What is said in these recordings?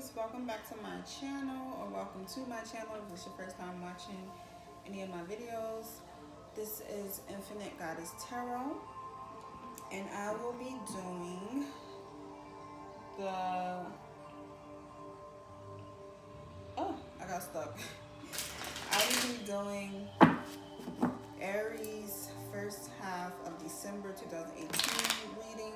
viewers, welcome back to my channel, or welcome to my channel if it's your first time watching any of my videos. This is Infinite Goddess Tarot, and I will be doing the I got stuck. I will be doing Aries first half of December 2018 reading.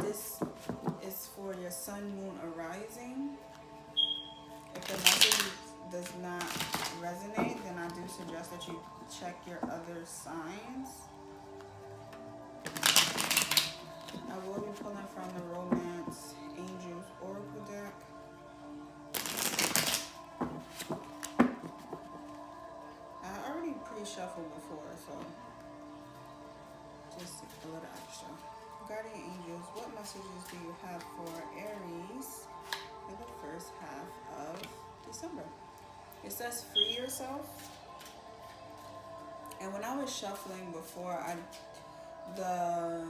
This is for your sun, moon, or rising. If the message does not resonate, then I do suggest that you check your other signs. I will be pulling from the Romance Angels Oracle deck. I already pre-shuffled before, so just a little extra. Guardian Angels, what messages do you have for Aries for the first half of December? It says free yourself. And when I was shuffling before, the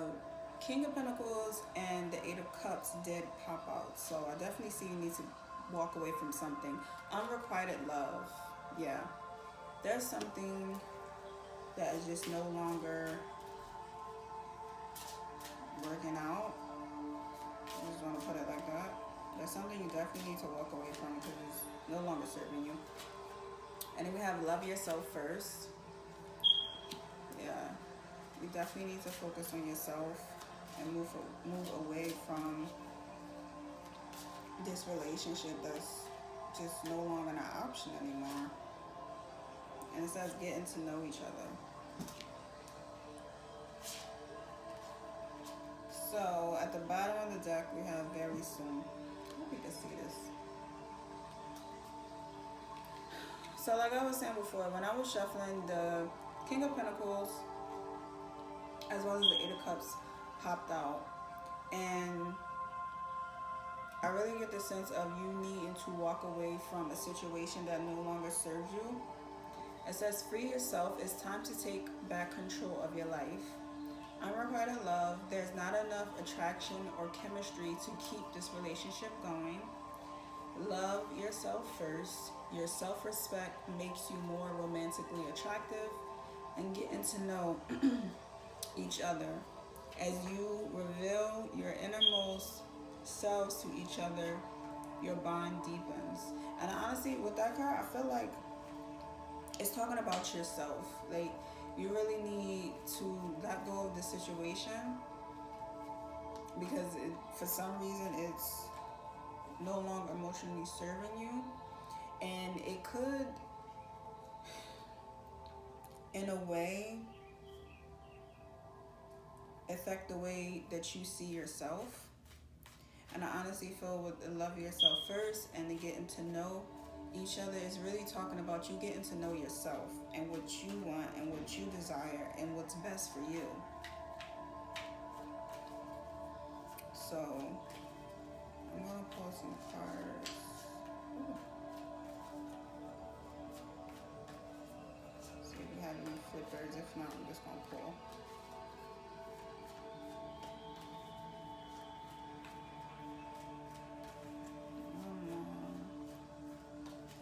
King of Pentacles and the Eight of Cups did pop out. So I definitely see you need to walk away from something. Unrequited love. Yeah. There's something that is just no longer working out. I just want to put it like that. There's something you definitely need to walk away from because it's no longer serving you. And then we have love yourself first. Yeah, you definitely need to focus on yourself and move away from this relationship that's just no longer an option anymore. And it says getting to know each other. So at the bottom of the deck we have very soon. I hope you can see this. So like I was saying before, when I was shuffling, the King of Pentacles as well as the Eight of Cups popped out. And I really get the sense of you needing to walk away from a situation that no longer serves you. It says free yourself. It's time to take back control of your life. Unrequited love. There's not enough attraction or chemistry to keep this relationship going. Love yourself first. Your self-respect makes you more romantically attractive, and getting to know each other. As you reveal your innermost selves to each other, your bond deepens. And honestly, with that card, I feel like it's talking about yourself. Like, you really need to let go of the situation because for some reason it's no longer emotionally serving you. And it could, in a way, affect the way that you see yourself. And I honestly feel with the love yourself first and the getting to know each other is really talking about you getting to know yourself and what you want and what you desire and what's best for you. So I'm gonna pull some cards. Ooh. See if we have any flippers. If not, I'm just gonna pull.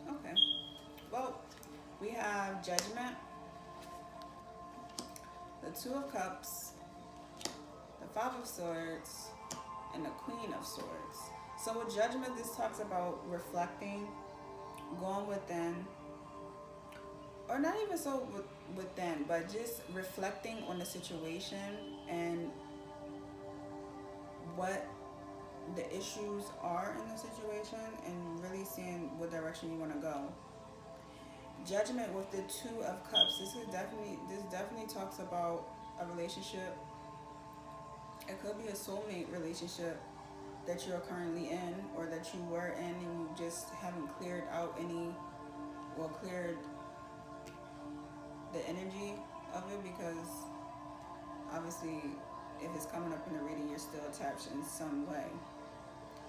Okay. Well, we have Judgment, the Two of Cups, the Five of Swords, and the Queen of Swords. So with Judgment, this talks about reflecting, going within, or not even so within, but just reflecting on the situation and what the issues are in the situation and really seeing what direction you want to go. Judgment with the Two of Cups. This definitely talks about a relationship. It could be a soulmate relationship that you're currently in or that you were in and you just haven't cleared the energy of it, because obviously if it's coming up in the reading you're still attached in some way.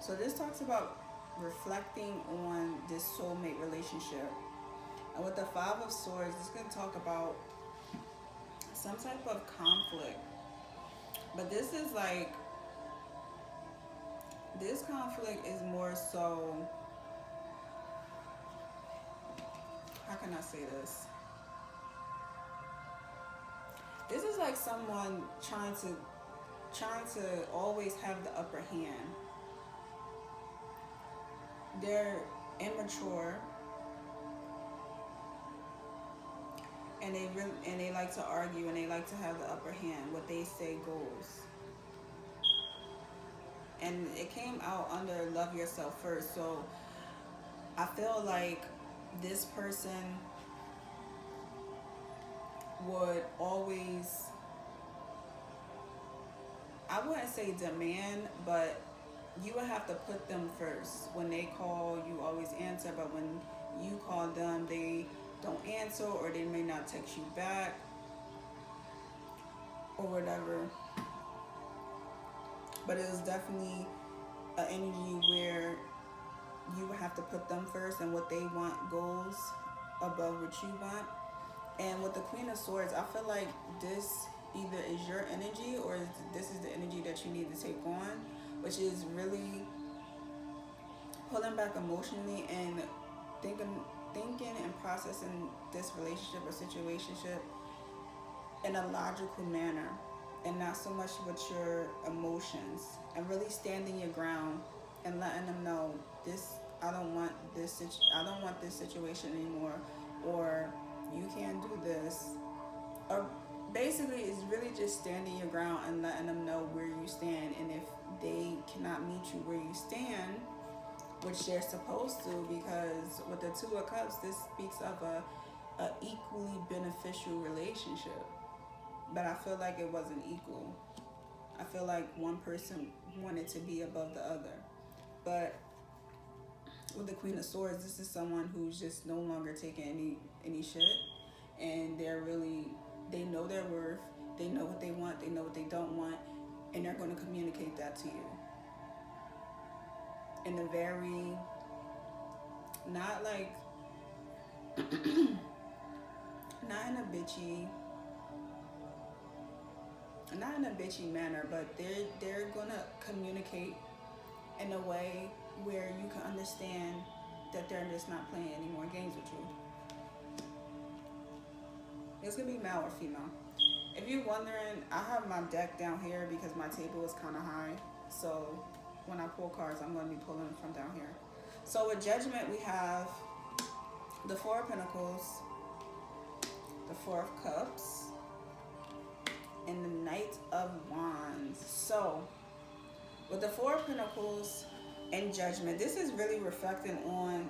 So this talks about reflecting on this soulmate relationship. And with the Five of Swords, it's going to talk about some type of conflict. But this is like This conflict is more so, how can I say this? This is like someone trying to always have the upper hand. They're immature, and they like to argue, and they like to have the upper hand. What they say goes. And it came out under love yourself first. So I feel like this person would always, I wouldn't say demand, but you would have to put them first. When they call, you always answer, but when you call them, they don't answer, or they may not text you back or whatever. But it was definitely an energy where you would have to put them first, and what they want goes above what you want. And with the Queen of Swords, I feel like this either is your energy, or this is the energy that you need to take on, which is really pulling back emotionally and thinking and processing this relationship or situationship in a logical manner, and not so much with your emotions, and really standing your ground and letting them know, I don't want this situation anymore, or you can't do this. Or basically it's really just standing your ground and letting them know where you stand. And if they cannot meet you where you stand, which they're supposed to, because with the Two of Cups, this speaks of a equally beneficial relationship. But I feel like it wasn't equal. I feel like one person wanted to be above the other. But with the Queen of Swords, this is someone who's just no longer taking any shit. And they know their worth. They know what they want. They know what they don't want. And they're going to communicate that to you. In a very, not like, not in a bitchy manner, but they're gonna communicate in a way where you can understand that they're just not playing any more games with you. It's gonna be male or female. If you're wondering, I have my deck down here because my table is kind of high. So when I pull cards, I'm gonna be pulling from down here. So with Judgment, we have the Four of Pentacles, the Four of Cups, and the Knight of Wands. So with the Four of Pentacles and Judgment, this is really reflecting on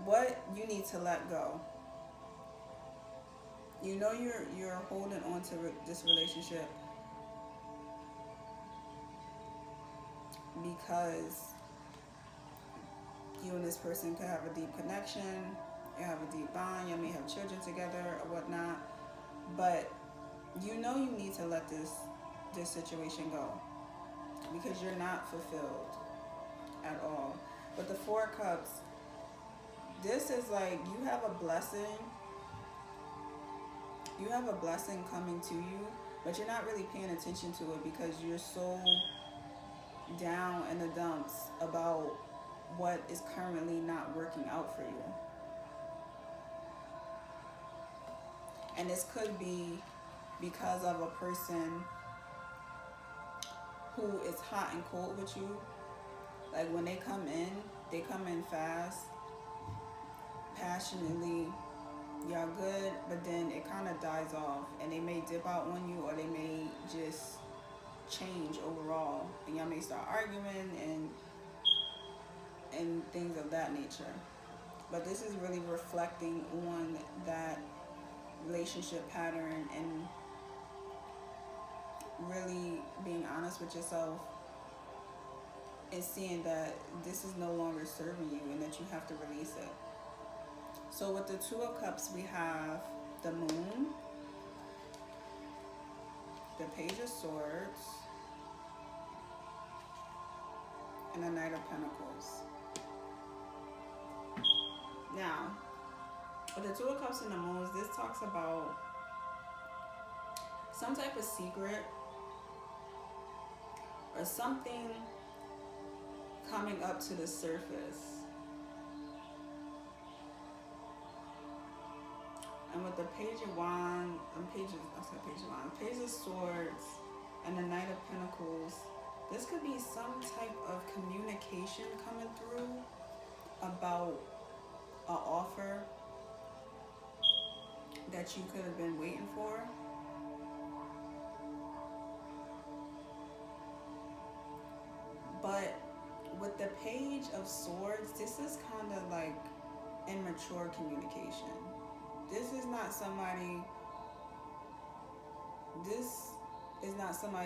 what you need to let go. You know you're holding on to this relationship because you and this person could have a deep connection, you have a deep bond, you may have children together or whatnot, but you know you need to let this situation go because you're not fulfilled at all. But the Four of Cups, this is like you have a blessing coming to you, but you're not really paying attention to it because you're so down in the dumps about what is currently not working out for you. And this could be because of a person who is hot and cold with you. Like when they come in fast, passionately, y'all good, but then it kind of dies off, and they may dip out on you, or they may just change overall, and y'all may start arguing and things of that nature. But this is really reflecting on that relationship pattern and really being honest with yourself and seeing that this is no longer serving you and that you have to release it. So with the Two of Cups, we have the Moon, the Page of Swords, and the Knight of Pentacles. Now, with the Two of Cups and the Moons, this talks about some type of secret or something coming up to the surface. And with the Page of Wands, Page of Swords, and the Knight of Pentacles, this could be some type of communication coming through about an offer that you could have been waiting for. But with the Page of Swords, this is kind of like immature communication. This is not somebody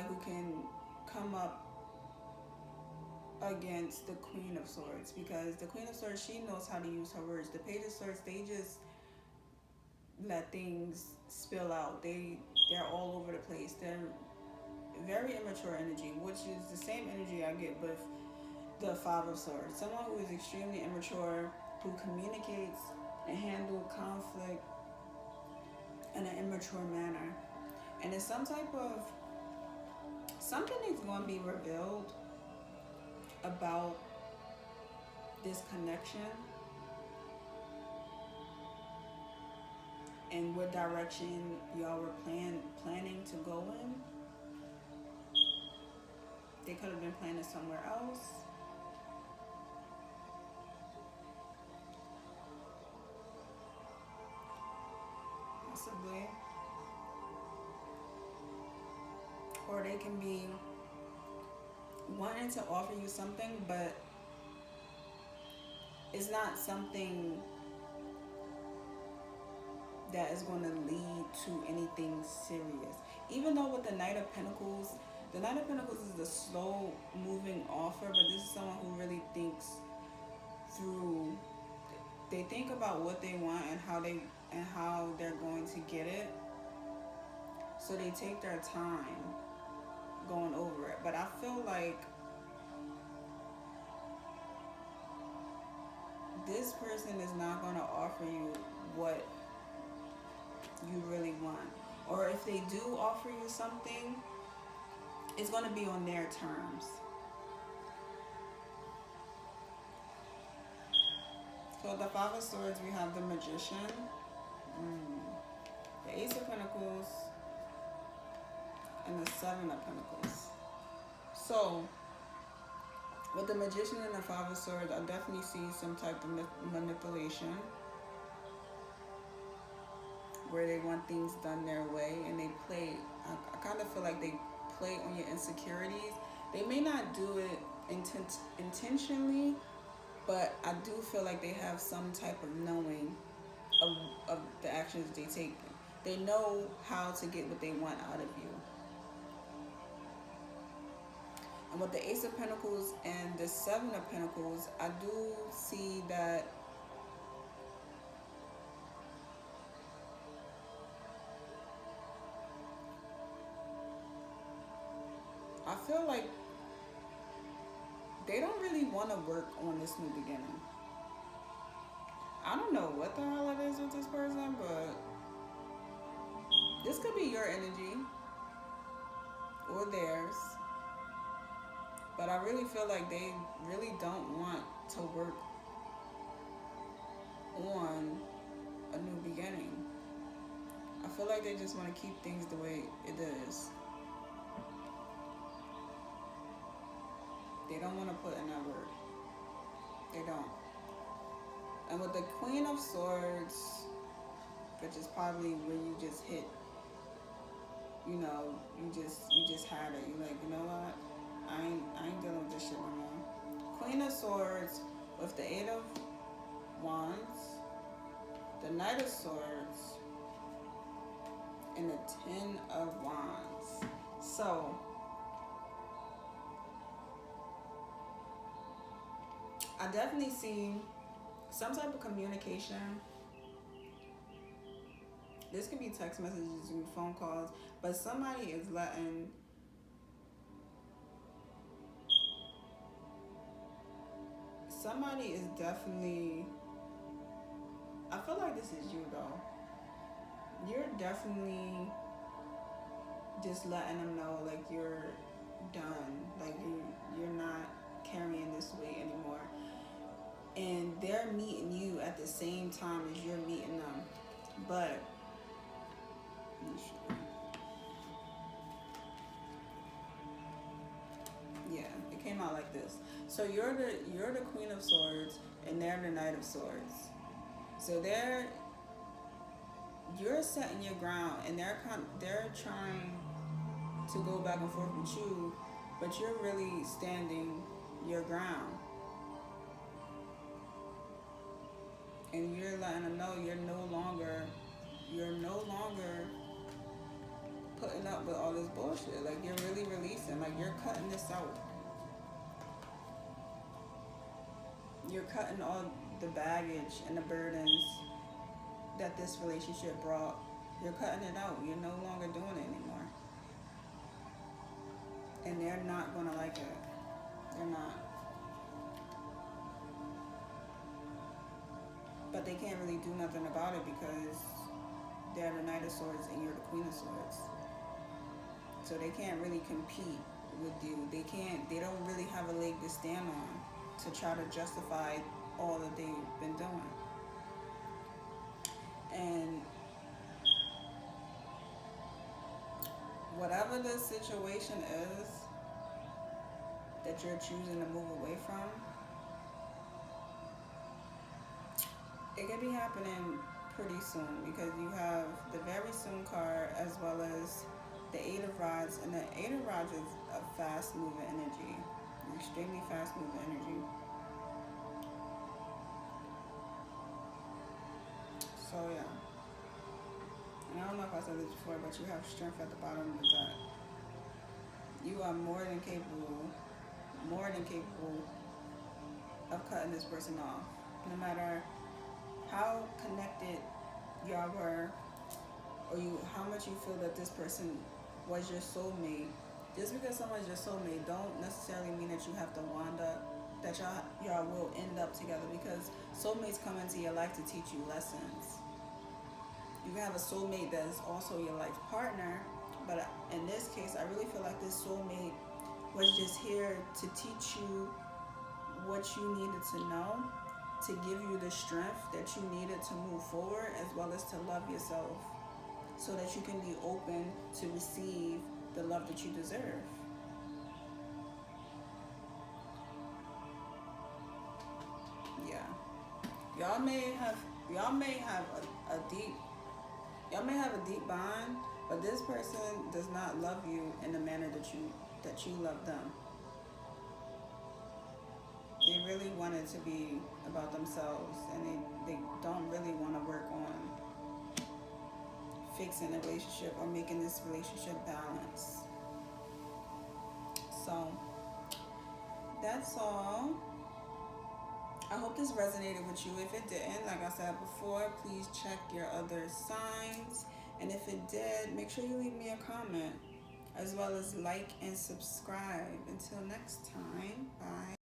who can come up against the Queen of Swords, because the Queen of Swords, she knows how to use her words. The Page of Swords, they just let things spill out. They're all over the place. They're very immature energy, which is the same energy I get with the Five of Swords. Someone who is extremely immature, who communicates and handles conflict in an immature manner. And it's something is going to be revealed about this connection and what direction y'all were planning to go in. They could have been planning somewhere else. Possibly. Or they can be wanting to offer you something, but it's not something that is going to lead to anything serious. Even though with the Knight of Pentacles is a slow moving offer, but this is someone who really thinks through. They think about what they want and how they're going to get it. So they take their time going over it. But I feel like this person is not going to offer you what you really want. Or if they do offer you something, it's going to be on their terms. So the Five of Swords, we have the Magician, the Ace of Pentacles, and the Seven of Pentacles. So with the Magician and the Five of Swords, I definitely see some type of manipulation where they want things done their way, and they play. I kind of feel like they play on your insecurities. They may not do it intentionally, but I do feel like they have some type of knowing of the actions they take. They know how to get what they want out of you. And with the Ace of Pentacles and the Seven of Pentacles, I do see that I feel like they don't really want to work on this new beginning. I don't know what the hell it is with this person, but this could be your energy or theirs. But I really feel like they really don't want to work on a new beginning. I feel like they just want to keep things the way it is. They don't want to put in that work. They don't. And with the Queen of Swords, which is probably where you just hit, you know, you just had it. You're like, you know what? I ain't dealing with this shit no more. Queen of Swords with the Eight of Wands, the Knight of Swords, and the Ten of Wands. So I definitely see some type of communication. This could be text messages and phone calls, but somebody is letting somebody is definitely, I feel like this is you though. You're definitely just letting them know like you're done, like It came out like this. So you're the Queen of Swords, and they're the Knight of Swords. So you're setting your ground, and they're trying to go back and forth with you, but you're really standing your ground. And you're letting them know you're no longer putting up with all this bullshit. Like, you're really releasing. Like, you're cutting this out. You're cutting all the baggage and the burdens that this relationship brought. You're cutting it out. You're no longer doing it anymore. And they're not gonna like it. They're not. But they can't really do nothing about it because they're the Knight of Swords and you're the Queen of Swords. So they can't really compete with you. They don't really have a leg to stand on to try to justify all that they've been doing. And whatever the situation is that you're choosing to move away from, it could be happening pretty soon, because you have the very soon card as well as the Eight of Rods, and the Eight of Rods is a fast moving energy, extremely fast moving energy. So yeah, and I don't know if I said this before, but you have strength at the bottom of the deck. You are more than capable of cutting this person off, no matter how connected y'all were, or how much you feel that this person was your soulmate. Just because someone's your soulmate don't necessarily mean that you have to wind up, that y'all will end up together, because soulmates come into your life to teach you lessons. You can have a soulmate that is also your life partner, but in this case, I really feel like this soulmate was just here to teach you what you needed to know, to give you the strength that you needed to move forward, as well as to love yourself, so that you can be open to receive the love that you deserve. Yeah. Y'all may have a deep bond, but this person does not love you in the manner that you love them. They really want it to be about themselves, and they don't really want to work on fixing a relationship or making this relationship balance. So that's all. I hope this resonated with you. If it didn't, like I said before, please check your other signs. And if it did, make sure you leave me a comment, as well as like and subscribe. Until next time, bye.